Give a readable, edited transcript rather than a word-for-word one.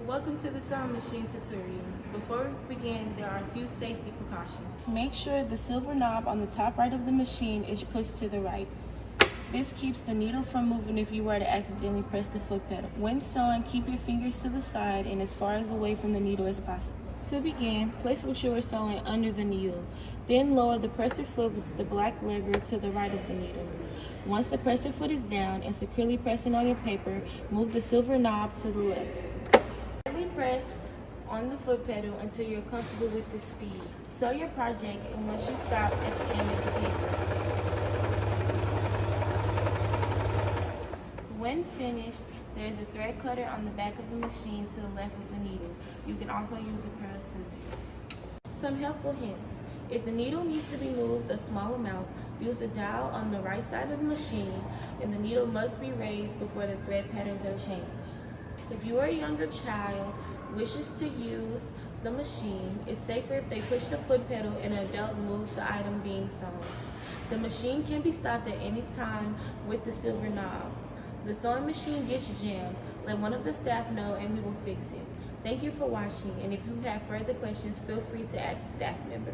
Welcome to the sewing machine tutorial. Before we begin, there are a few safety precautions. Make sure the silver knob on the top right of the machine is pushed to the right. This keeps the needle from moving if you were to accidentally press the foot pedal. When sewing, keep your fingers to the side and as far as away from the needle as possible. To begin, place what you are sewing under the needle. Then lower the presser foot with the black lever to the right of the needle. Once the presser foot is down and securely pressing on your paper, move the silver knob to the left. Lightly press on the foot pedal until you're comfortable with the speed. Sew your project and once you stop at the end of the paper. When finished, there is a thread cutter on the back of the machine to the left of the needle. You can also use a pair of scissors. Some helpful hints. If the needle needs to be moved a small amount, use the dial on the right side of the machine, and the needle must be raised before the thread patterns are changed. If you are a younger child wishes to use the machine, it's safer if they push the foot pedal and an adult moves the item being sewn. The machine can be stopped at any time with the silver knob. The sewing machine gets jammed, let one of the staff know and we will fix it. Thank you for watching, and if you have further questions, feel free to ask a staff member.